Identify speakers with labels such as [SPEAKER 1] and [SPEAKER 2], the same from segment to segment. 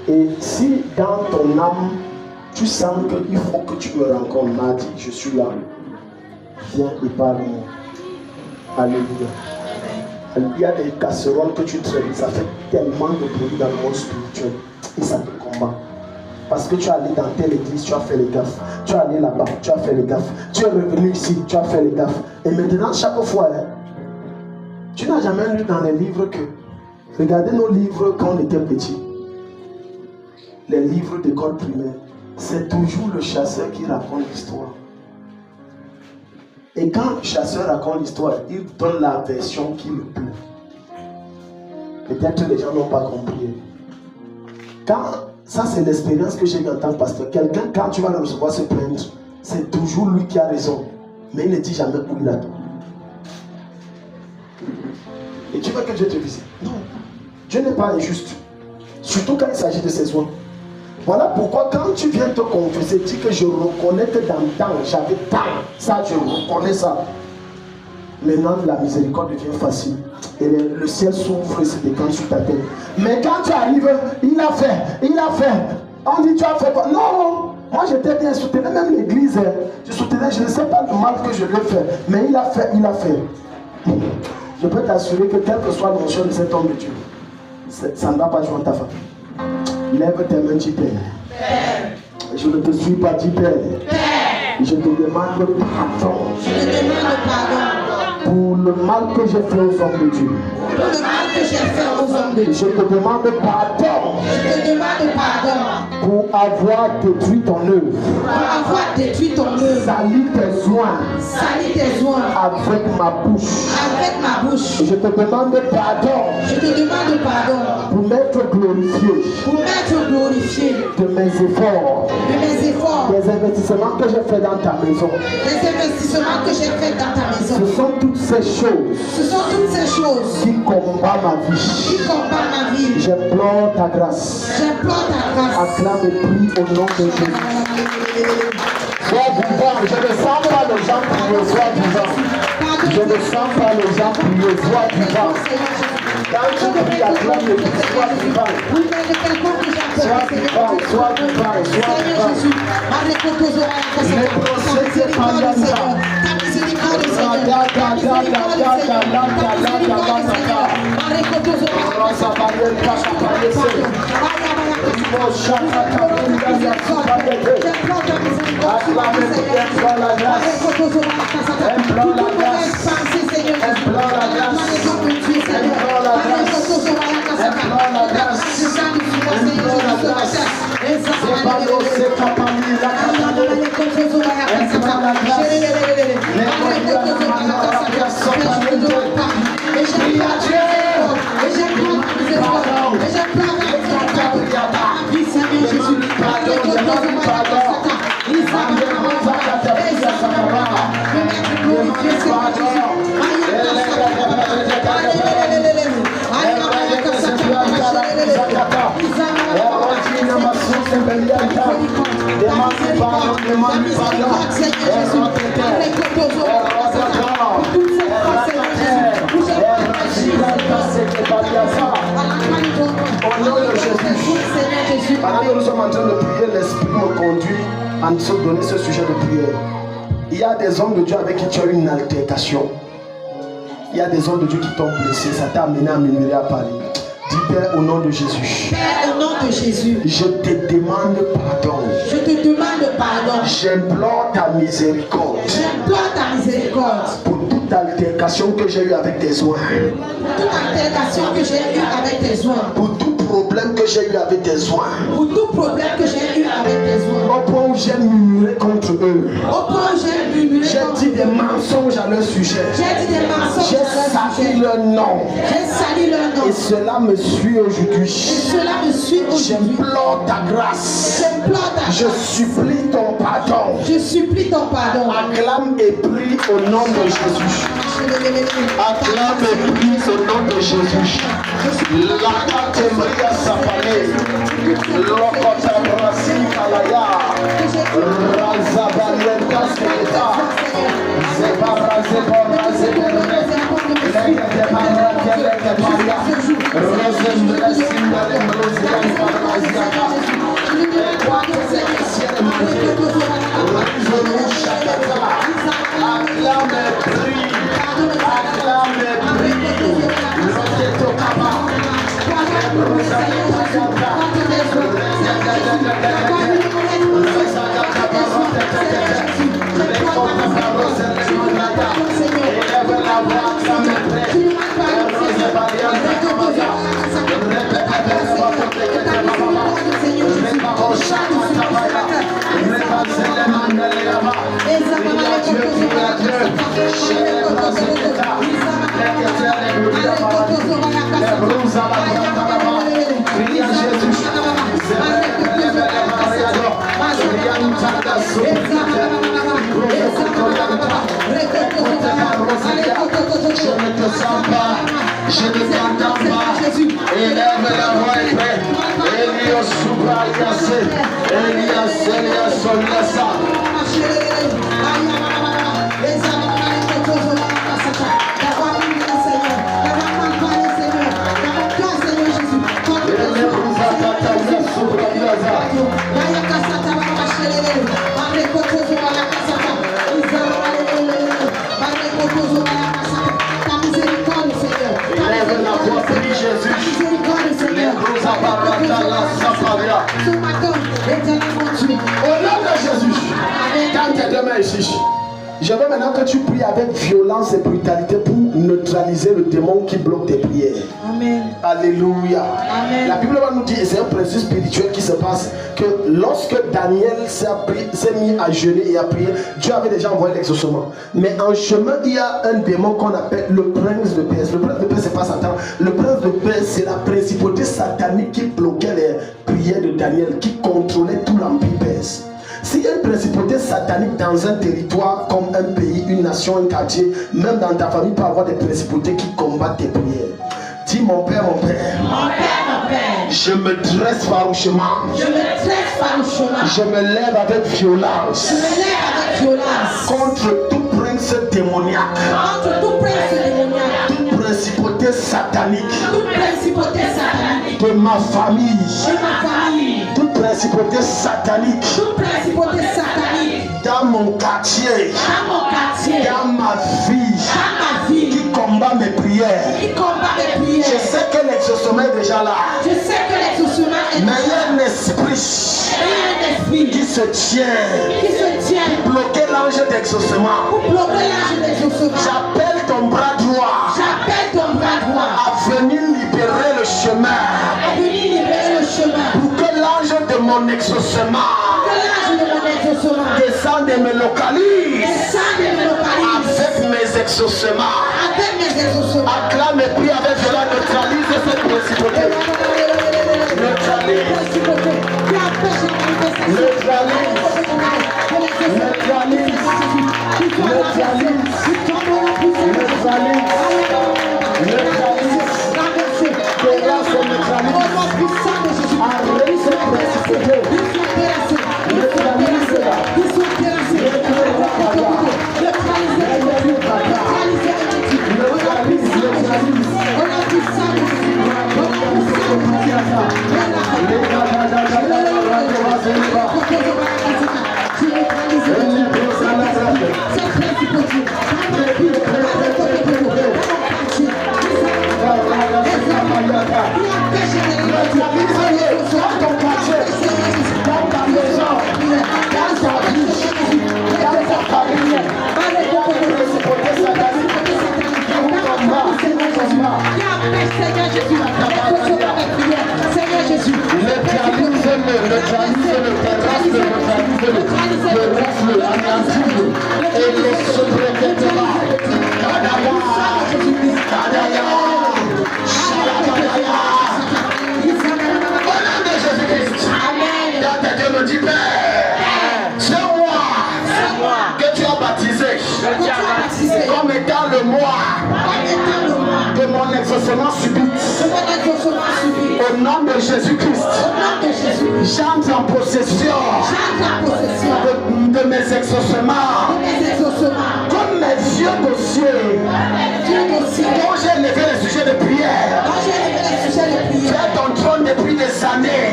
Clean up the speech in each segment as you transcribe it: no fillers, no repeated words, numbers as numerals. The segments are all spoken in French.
[SPEAKER 1] Et si dans ton âme, tu sens qu'il faut que tu me rencontres, mardi, je suis là. Viens et parle-moi. Alléluia. Il y a des casseroles que tu traînes, ça fait tellement de bruit dans le monde spirituel et ça te combat. Parce que tu es allé dans telle église, tu as fait les gaffes. Tu es allé là-bas, tu as fait les gaffes. Tu es revenu ici, tu as fait les gaffes. Et maintenant, chaque fois, tu n'as jamais lu dans les livres que... Regardez nos livres quand on était petits. Les livres d'école primaire. C'est toujours le chasseur qui raconte l'histoire. Et quand le chasseur raconte l'histoire, il donne la version qui le plaît. Peut-être que les gens n'ont pas compris. Ça c'est l'expérience que j'ai eue en tant que pasteur. Quelqu'un, quand tu vas le recevoir se plaindre, c'est toujours lui qui a raison. Mais il ne dit jamais où il a tort. Et tu veux que Dieu te visite? Non. Dieu n'est pas injuste. Surtout quand il s'agit de ses oies. Voilà pourquoi quand tu viens te confesser, dis que je reconnais que dans le temps, j'avais tant. Ça, je reconnais ça. Maintenant, la miséricorde devient facile. Et le ciel s'ouvre et se décante sur ta tête. Mais quand tu arrives, il a fait. On dit, tu as fait quoi? Non, moi j'étais bien soutenu, même l'église. Je soutenais, je ne sais pas le mal que je lui ai fait. Mais il a fait. Je peux t'assurer que quelle que soit l'onction de cet homme de Dieu, ça ne va pas jouer en ta faveur. Lève tes mains, dis Père. Je ne te suis pas, dis Père. Je te demande pardon. Pour le mal que j'ai fait aux hommes de Dieu. Je te demande pardon. Pour avoir détruit ton œuvre. Sali tes soins. Avec ma bouche. Je te demande pardon. Pour m'être glorifié. De mes efforts. Des investissements que j'ai fait dans ta maison. Ce sont toutes ces choses qui combattent ma vie. J'implore ta grâce. Acclame et prie au nom de Jésus. Sois vivant. Je ne sens pas les gens prier. Sois vivant. Je ne sens pas les gens prier. Sois vivant. Quand tu pries, acclame et prie. Sois vivant. Pendant que nous sommes en train de prier, l'Esprit me conduit à nous donner ce sujet de prière. Il y a des hommes de Dieu avec qui tu as eu une altercation. Il y a des hommes de Dieu qui t'ont blessé. Ça t'a amené à murmurer à Paris. Dis Père au nom de Jésus.
[SPEAKER 2] Père au nom de Jésus.
[SPEAKER 1] Je te demande pardon.
[SPEAKER 2] Je te demande pardon.
[SPEAKER 1] J'implore ta miséricorde.
[SPEAKER 2] J'implore ta miséricorde.
[SPEAKER 1] Pour toute altercation que j'ai eue avec tes soins.
[SPEAKER 2] Toute altercation que j'ai eue avec tes soins.
[SPEAKER 1] Pour tout problème que j'ai eu avec tes soins.
[SPEAKER 2] Pour tout problème que j'ai eu avec tes soins.
[SPEAKER 1] Au point où j'ai murmuré contre eux.
[SPEAKER 2] Au point où j'ai murmuré.
[SPEAKER 1] J'ai dit des mensonges à leur sujet.
[SPEAKER 2] J'ai dit des mensonges
[SPEAKER 1] à
[SPEAKER 2] leur sujet.
[SPEAKER 1] J'ai sali leur nom.
[SPEAKER 2] J'ai sali leur nom.
[SPEAKER 1] Et cela me suit aujourd'hui.
[SPEAKER 2] Et cela me suit aujourd'hui.
[SPEAKER 1] J'implore ta grâce.
[SPEAKER 2] J'implore ta grâce.
[SPEAKER 1] Je supplie ton pardon.
[SPEAKER 2] Je supplie ton pardon.
[SPEAKER 1] Acclame et prie au nom de Jésus. Acclame et prie au nom de Jésus. La catégorie sapane. Lokota brasi kalaya. Razabalienta seketa. Zebara zebara zebara. Lekete barra kelete baria. Rozem blesim dalem rozem barazia. Je ne t'entends pas. Élève la voix et prête. Elias Subrayas, Elias, Elias, Elias. Au nom de Jésus, quand tes deux mains ici, je veux maintenant que tu pries avec violence et brutalité pour neutraliser le démon qui bloque tes prières.
[SPEAKER 2] Amen.
[SPEAKER 1] Alléluia.
[SPEAKER 2] Amen.
[SPEAKER 1] La Bible va nous dire, et c'est un principe spirituel qui se passe, que lorsque Daniel s'est mis à jeûner et à prier, Dieu avait déjà envoyé l'exaucement. Mais en chemin, il y a un démon qu'on appelle le prince de paix. Le prince de paix, c'est pas Satan. Le prince de paix, c'est la principauté satanique qui bloquait les prières de Daniel, qui contrôlait tout l'empire perse. S'il y a une principauté satanique dans un territoire comme un pays, une nation, un quartier, même dans ta famille, il peut y avoir des principautés qui combattent tes prières. Dis mon Père, mon Père.
[SPEAKER 2] Mon Père, mon Père.
[SPEAKER 1] Je me dresse farouchement.
[SPEAKER 2] Je me dresse farouchement.
[SPEAKER 1] Je me lève avec violence.
[SPEAKER 2] Je me lève avec violence.
[SPEAKER 1] Contre tout prince démoniaque.
[SPEAKER 2] Contre tout prince démoniaque.
[SPEAKER 1] Toute principauté satanique.
[SPEAKER 2] Toute principauté satanique.
[SPEAKER 1] De ma famille.
[SPEAKER 2] De ma famille.
[SPEAKER 1] Toute principauté satanique.
[SPEAKER 2] Toute principauté satanique.
[SPEAKER 1] Dans mon quartier.
[SPEAKER 2] Dans mon quartier.
[SPEAKER 1] Dans ma vie.
[SPEAKER 2] Dans ma vie.
[SPEAKER 1] Qui combat mes prières.
[SPEAKER 2] Qui combat mes prières.
[SPEAKER 1] Je sais que l'exaucement est déjà là.
[SPEAKER 2] Je sais que l'exaucement est
[SPEAKER 1] Mais
[SPEAKER 2] déjà
[SPEAKER 1] il y a
[SPEAKER 2] là.
[SPEAKER 1] un esprit qui se tient.
[SPEAKER 2] Qui se tient.
[SPEAKER 1] Bloquer l'ange d'exaucement.
[SPEAKER 2] Pour bloquer l'ange d'exaucement.
[SPEAKER 1] J'appelle ton bras droit.
[SPEAKER 2] J'appelle ton bras droit.
[SPEAKER 1] À venir libérer le chemin.
[SPEAKER 2] À venir libérer le chemin.
[SPEAKER 1] Pour que l'ange de mon exaucement.
[SPEAKER 2] Que l'ange de mon exaucement.
[SPEAKER 1] Descende et me localise.
[SPEAKER 2] Descende et me localise.
[SPEAKER 1] Avec mes exaucements.
[SPEAKER 2] Avec mes exaucements.
[SPEAKER 1] Acclame et prie avec cela. Neutralise cette principauté. Neutralise. Comme étant le mois de mon exaucement subit. Au nom de Jésus-Christ, j'entre en possession de mes exaucements. Comme mes vieux dossiers dont j'ai levé les sujets de prière. Fais ton trône depuis des années.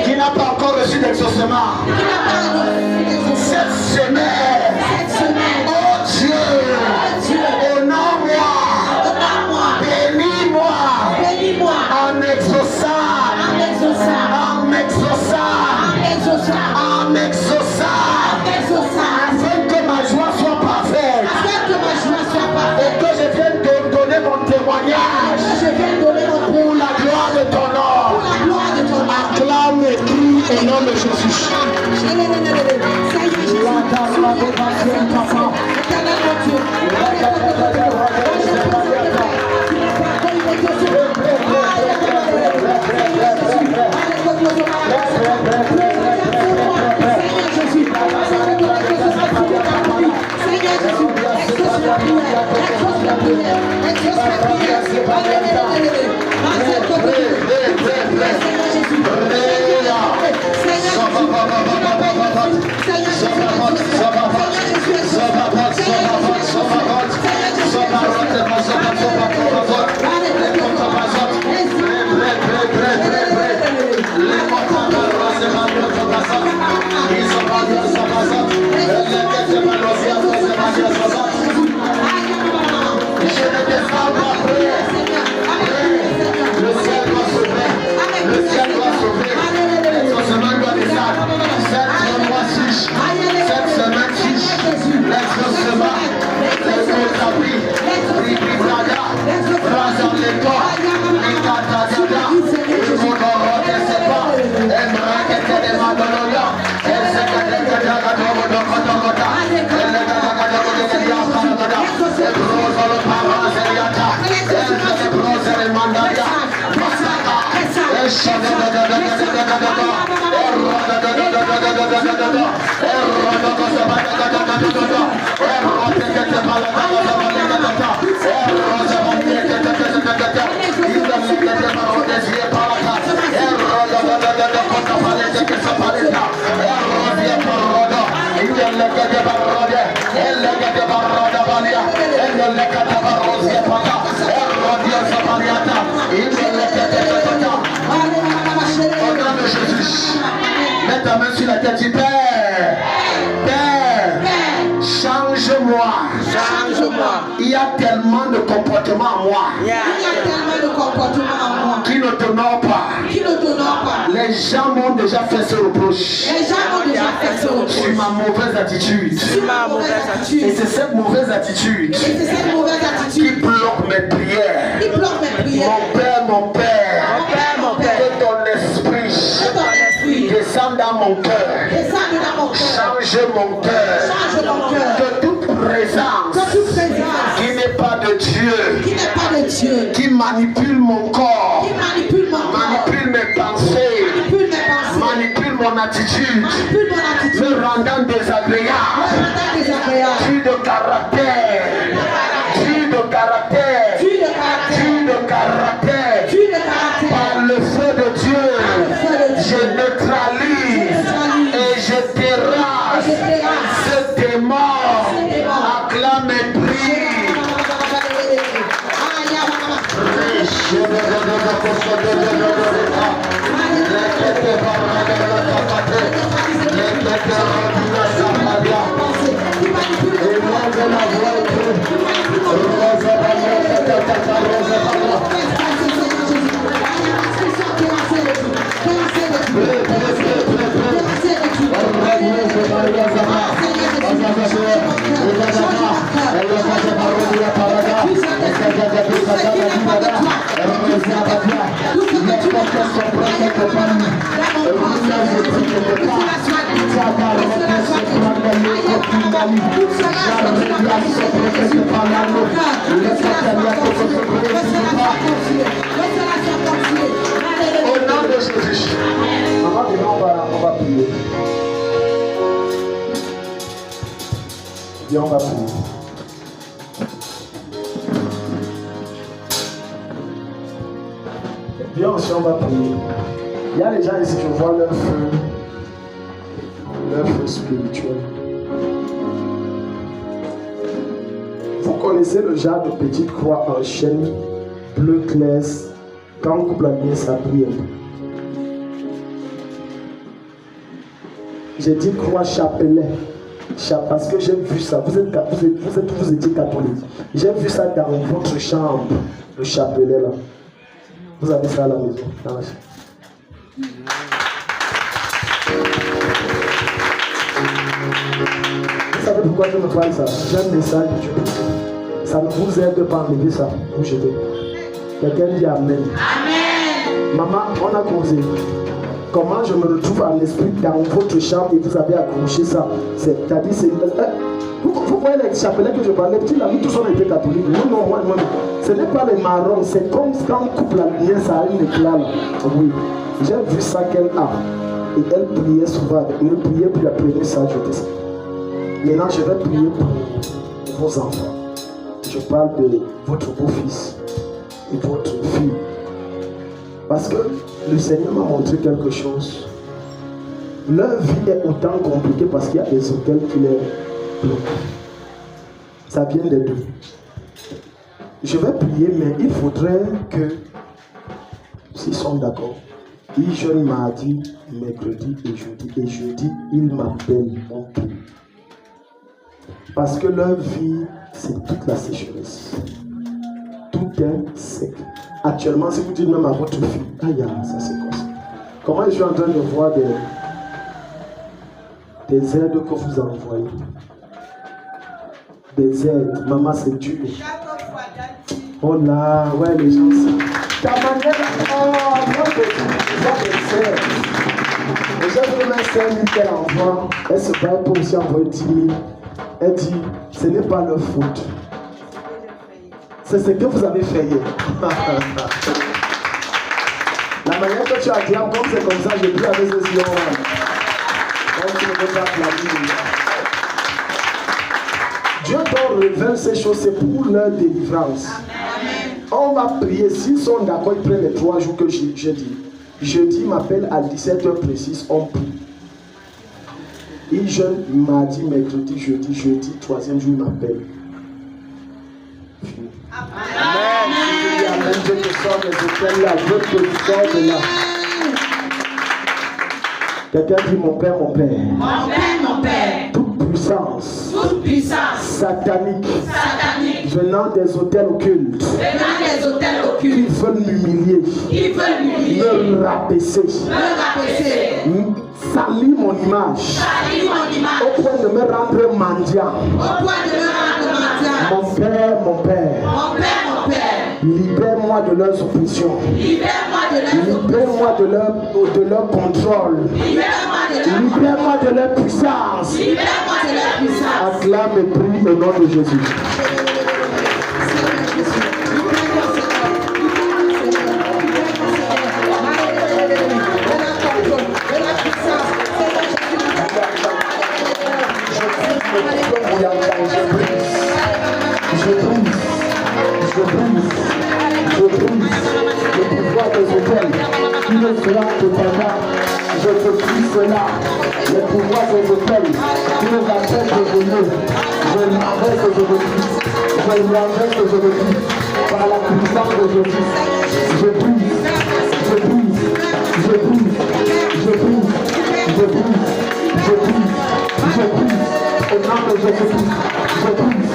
[SPEAKER 1] Qui n'a pas encore reçu d'exaucement. Cette semaine, oh Dieu, honore-moi, bénis-moi, en m'exauçant, afin que ma joie soit parfaite, et que je vienne te donner mon témoignage pour la gloire de ton nom. Acclame et crie au nom de Jésus.
[SPEAKER 2] Éternel mon Dieu.
[SPEAKER 1] Mets ta main sur la tête, dis Père, Père, change-moi. Change-moi. Il y a tellement de comportements en moi.
[SPEAKER 2] Il y a tellement de comportements en moi
[SPEAKER 1] qui ne t'honorent pas. Les gens m'ont déjà fait ce reproche. Sur ma mauvaise attitude. Et c'est cette mauvaise attitude qui bloque mes prières. Mon Père, que ton esprit descende dans mon cœur. Change mon cœur. Que toute présence qui n'est pas de Dieu, qui manipule mon corps, manipule mes pensées, manipule mon attitude, me rendant désagréable, tue de caractère, par le feu de Dieu, je neutralise et je terrasse ce démon. Acclame et prie. Au nom de Jésus. Maman, on va prier. Viens, on va prier. Viens aussi, on va prier. Il y a des gens ici, je vois leur feu spirituel. Vous connaissez le genre de petite croix en chêne bleu clair. Quand on coupe la lumière, ça brille un peu. J'ai dit croix chapelet. Parce que j'ai vu ça. Vous étiez catholique. J'ai vu ça dans votre chambre, le chapelet là. Vous avez ça à la maison, dans la chambre. Vous savez pourquoi je me parle ça? J'ai un message de Dieu. Ça ne vous aide pas à enlever ça. Vous jetez. Quelqu'un dit Amen. Amen. Maman, on a causé. Comment je me retrouve en esprit dans votre chambre et vous avez accroché ça. C'est-à-dire, vous voyez les chapelets que je parlais, petit là, nous tous on était catholiques. Non, moi, ce n'est pas les marrons, c'est comme quand on coupe la lumière, ça a un éclat là. Oui, j'ai vu ça qu'elle a. Et elle priait souvent. Elle priait pour la première sagesse. Maintenant, je vais prier pour vos enfants. Je parle de votre beau-fils et votre fille. Parce que le Seigneur m'a montré quelque chose. Leur vie est autant compliquée parce qu'il y a des hôtels qui les bloquent. Ça vient des deux. Je vais prier, mais il faudrait que, s'ils sont d'accord, jeune mardi, mercredi et jeudi. Et jeudi, ils m'appellent mon prie. Parce que leur vie, c'est toute la sécheresse. Tout est sec. Actuellement, si vous dites même à votre fille, aïe, ça c'est comme ça. Comment je suis en train de voir des aides que vous envoyez. Des aides. Maman, c'est dur. Oh là, ouais, les gens, ta manière, oh, moi, des aides. Et j'ai vraiment 5 000 qu'elle envoie. Elle se bat pour aussi envoyer 10 000. Elle dit, ce n'est pas leur faute. C'est ce que vous avez fait hier. La manière que tu acclames, comme c'est comme ça, je prie avec ce yeux. Donc tu ne peux pas acclamer. Dieu t'en révèle ces choses, c'est pour leur délivrance. Amen. On va prier, s'ils sont d'accord, ils prennent les 3 jours que j'ai dit. Jeudi m'appelle à 17h précise, on prie. Il jeûne mardi, mercredi, jeudi, 3e jour, il m'appelle. Amen. Amen. Dieu te sort les hôtels là, Dieu te sort de là. Quelqu'un dit mon Père, mon Père.
[SPEAKER 2] Mon Père, mon Père.
[SPEAKER 1] Toute puissance satanique venant des hôtels occultes qui veulent m'humilier, me rabaisser, salir mon image au point de me rendre mendiant. Mon Père, libère-moi de leurs oppressions, libère-moi de leur contrôle, libère-moi de leur puissance. Acclame et prie au nom de Jésus. Je brise le pouvoir des hôtels qui ne sera totalement. Je te prie cela, le pouvoir des hôtels qui nous appellent de venir. Je l'enlève aujourd'hui. Je l'enlève aujourd'hui par la puissance de Jésus. Je brise, je brise, je brise, je brise, je brise, je brise, je brise. Au nom de Jésus-Christ, je brise.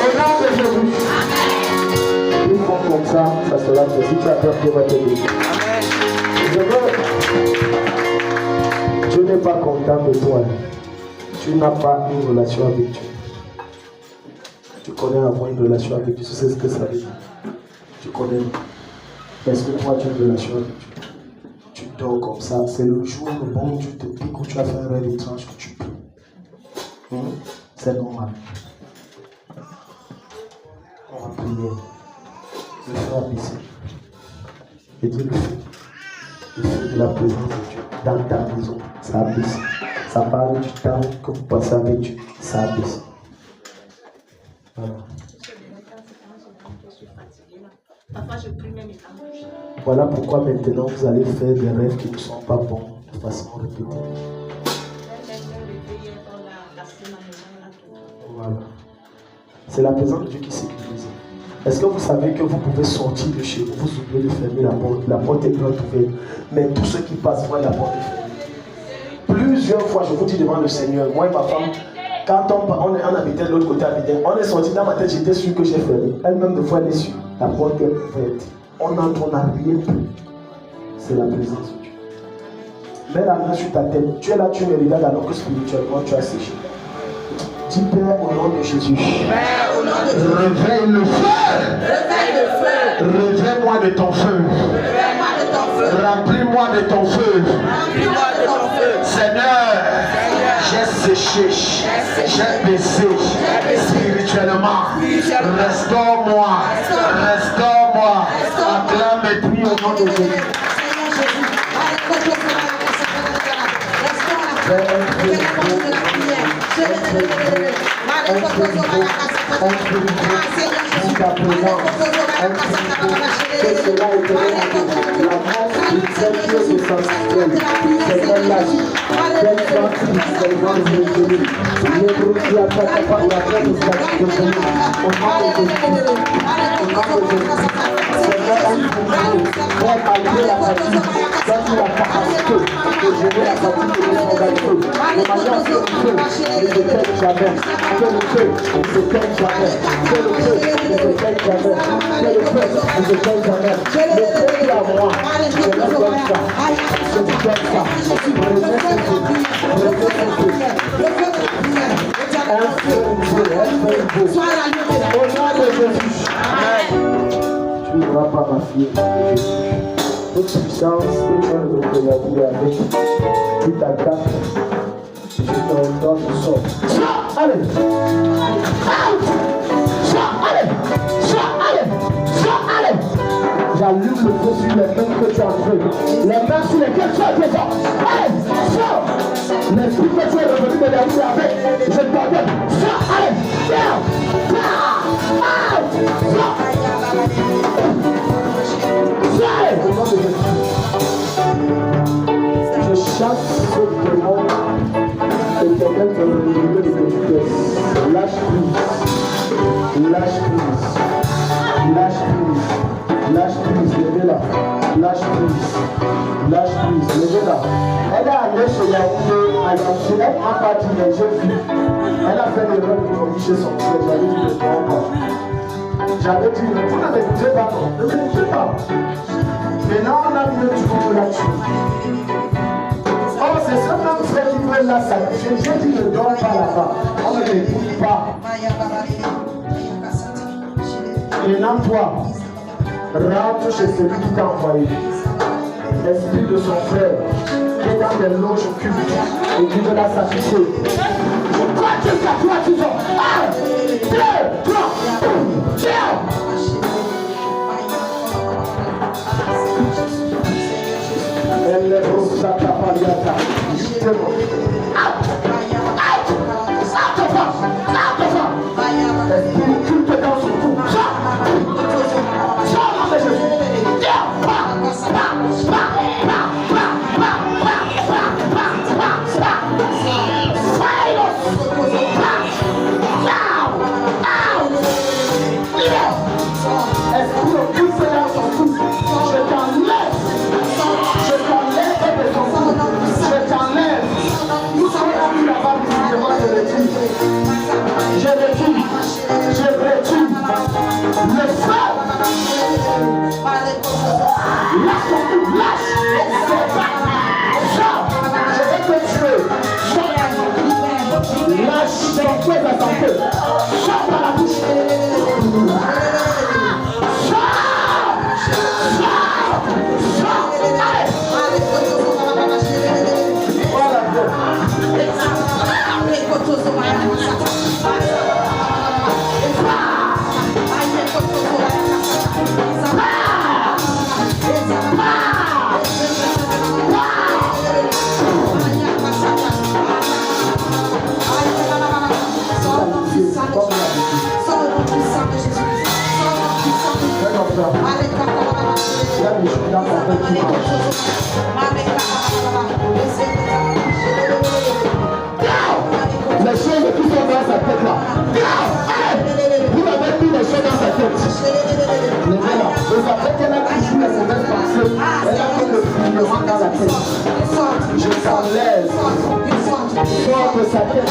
[SPEAKER 1] Au nom de Jésus. Ils font comme ça sera fait. Si tu as peur, Dieu va t'aider. Dieu n'est pas content de toi. Tu n'as pas une relation avec Dieu. Tu connais avoir une relation avec Dieu. Tu sais ce que ça veut dire. Tu connais. Est-ce que toi tu as une relation avec Dieu? Tu dors comme ça. C'est le jour où le bon Dieu te pique ou tu as fait un rêve étrange que tu pries. C'est normal. On va prier. Le feu a baissé. Et Dieu le feu. Le feu de la présence de Dieu. Dans ta maison, ça a baissé. Ça parle du temps que vous passez avec Dieu. Ça a baissé. Voilà. Voilà pourquoi maintenant vous allez faire des rêves qui ne sont pas bons de façon répétée. Voilà. C'est la présence de Dieu qui sécurise. Est-ce que vous savez que vous pouvez sortir de chez vous, vous oubliez de fermer la porte est grande ouverte, mais tous ceux qui passent voient la porte est fermée. Plusieurs fois, je vous dis devant le Seigneur, moi et ma femme, quand on habitait de l'autre côté Abidjan, on est sorti dans ma tête, j'étais sûr que j'ai fermé. Elle-même de fois elle est sûre, la porte est ouverte. On entre, on n'a rien pris. C'est la présence de Dieu. Mets la main sur ta tête, tu es là, tu me regardes alors que spirituellement tu as séché. Dis Père au nom de Jésus. Réveille le feu. Reviens-moi de ton feu. Remplis-moi de ton feu. Seigneur, j'ai séché, j'ai baissé spirituellement. Restaure-moi. Acclame et prie au nom de Jésus. Tu ne vas pas m'affier. Toute puissance, que tu as dit avec toute attaque, je t'ordonne, sors. Allez! Allez! J'allume le feu sur les mains que tu as fait. Les mains sur lesquelles tu as fait ça. Allez! Sors! L'esprit que tu es revenu de la vie avec, je t'ordonne. Sors! Allez! Je chasse ce démon éternel dans le milieu de tristesse. Lâche prise, levez-la. Levez-la. Elle est allée chez Yaoundé, à Yaoundé, elle a parti des jeunes filles. Elle a fait l'erreur de corriger son frère. J'avais dit ne prends pas. J'avais dit vous ne m'écoutez pas, non, ne m'écoutez pas. Maintenant on a mis le tuto là-dessus. Oh, c'est ce même frère qui veut la sacrifier. J'ai dit ne donne pas là-bas. On ne m'écoute pas. Maintenant toi, rentre chez celui qui t'a envoyé. L'esprit de son frère qui est dans des loges occultes et qui veut la sacrifier. Toi tu sors. 1, 2, 3, tiens. Elle est rosa tapaliata. Justement. Esprit occulte dans son cou. Sors dans les Jésus. Esprit occulte dans son cou. Je t'enlève de son cou. Je t'enlève. Nous sommes venus là-bas pour je retire. Le feu. Lâche ton cou, lâche. Je vais te tuer. Lâche ton feu dans ton feu. Sors par la bouche. Les choses qui sont dans sa tête là. Vous avez mis les choses dans sa tête. Et après qu'elle a touché les mauvaises pensées, elle a fait le fouillement dans la tête. Je t'enlève. Sors de sa tête,